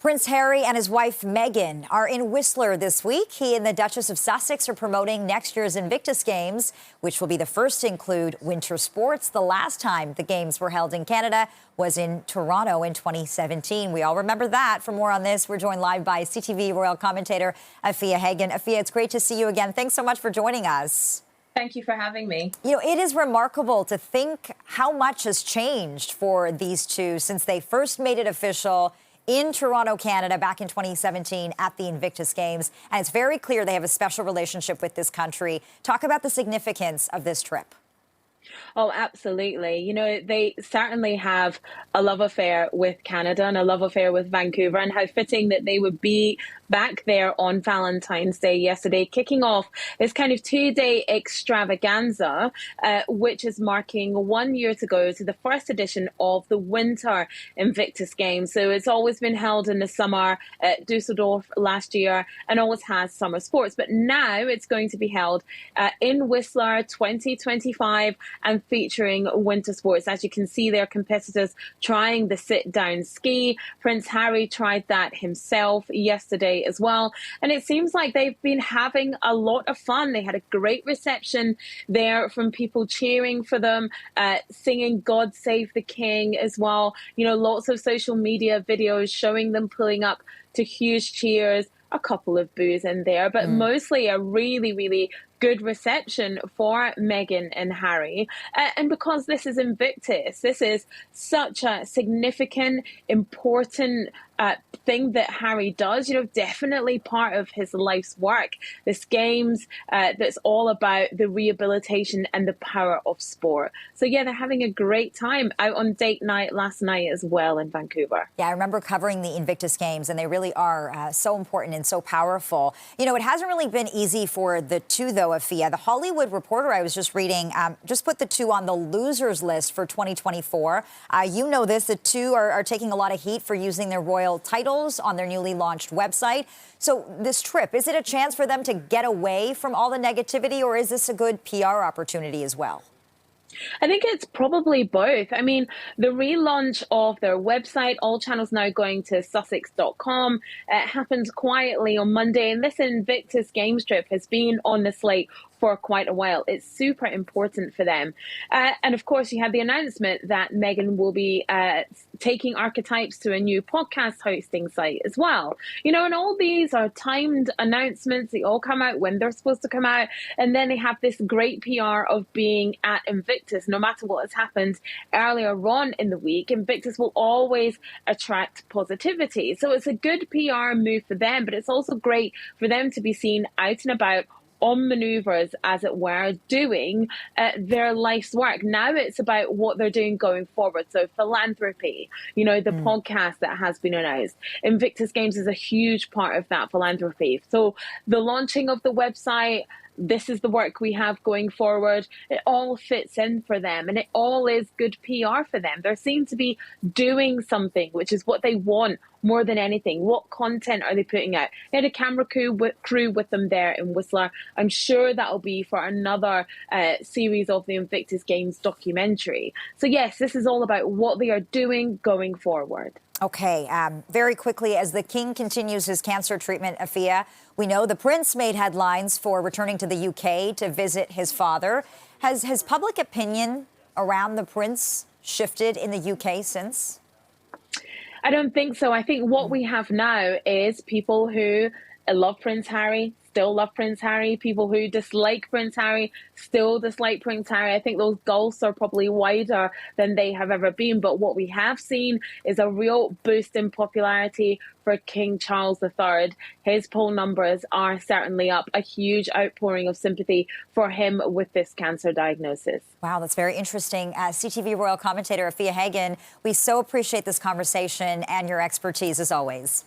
Prince Harry and his wife Meghan are in Whistler this week. He and the Duchess of Sussex are promoting next year's Invictus Games, which will be the first to include winter sports. The last time the Games were held in Canada was in Toronto in 2017. We all remember that. For more on this, we're joined live by CTV royal commentator Afia Hagan. Afia, it's great to see you again. Thanks so much for joining us. Thank you for having me. You know, it is remarkable to think how much has changed for these two since they first made it official in Toronto, Canada, back in 2017 at the Invictus Games. And it's very clear they have a special relationship with this country. Talk about the significance of this trip. Oh, absolutely. You know, they certainly have a love affair with Canada and a love affair with Vancouver, and how fitting that they would be back there on Valentine's Day yesterday, kicking off this kind of two-day extravaganza, which is marking 1 year to go to the first edition of the Winter Invictus Games. So it's always been held in the summer at Dusseldorf last year and always has summer sports. But now it's going to be held in Whistler 2025 and featuring winter sports. As you can see, there are competitors trying the sit-down ski. Prince Harry tried that himself yesterday as well. And it seems like they've been having a lot of fun. They had a great reception there from people cheering for them, singing God Save the King as well. You know, lots of social media videos showing them pulling up to huge cheers, a couple of boos in there, but mostly a really, really good reception for Meghan and Harry. And because this is Invictus, this is such a significant, important thing that Harry does, you know, definitely part of his life's work. This Games that's all about the rehabilitation and the power of sport. So yeah, they're having a great time out on date night last night as well in Vancouver. Yeah, I remember covering the Invictus Games, and they really are so important and so powerful. You know, it hasn't really been easy for the two, though, Afia. The Hollywood Reporter I was just reading just put the two on the losers list for 2024. You know this, the two are taking a lot of heat for using their royal titles on their newly launched website. So this trip, is it a chance for them to get away from all the negativity, or is this a good PR opportunity as well? I think it's probably both. I mean, the relaunch of their website, all channels now going to sussex.com, happened quietly on Monday, and this Invictus Games trip has been on the slate for quite a while. It's super important for them. And of course, you had the announcement that Meghan will be taking Archetypes to a new podcast hosting site as well. You know, and all these are timed announcements. They all come out when they're supposed to come out. And then they have this great PR of being at Invictus. No matter what has happened earlier on in the week, Invictus will always attract positivity. So it's a good PR move for them, but it's also great for them to be seen out and about on manoeuvres, as it were, doing their life's work. Now it's about what they're doing going forward. So philanthropy, you know, the podcast that has been announced. Invictus Games is a huge part of that philanthropy. So the launching of the website, this is the work we have going forward. It all fits in for them, and it all is good PR for them. They seem to be doing something, which is what they want more than anything. What content are they putting out? They had a camera crew with them there in Whistler. I'm sure that'll be for another series of the Invictus Games documentary. So yes, this is all about what they are doing going forward. Okay, very quickly, as the King continues his cancer treatment, Afia, we know the Prince made headlines for returning to the UK to visit his father. Has public opinion around the Prince shifted in the UK since? I don't think so. I think what we have now is people who love Prince Harry, still love Prince Harry. People who dislike Prince Harry still dislike Prince Harry. I think those gulfs are probably wider than they have ever been. But what we have seen is a real boost in popularity for King Charles III. His poll numbers are certainly up, a huge outpouring of sympathy for him with this cancer diagnosis. Wow, that's very interesting. CTV royal commentator Afia Hagan, we so appreciate this conversation and your expertise as always.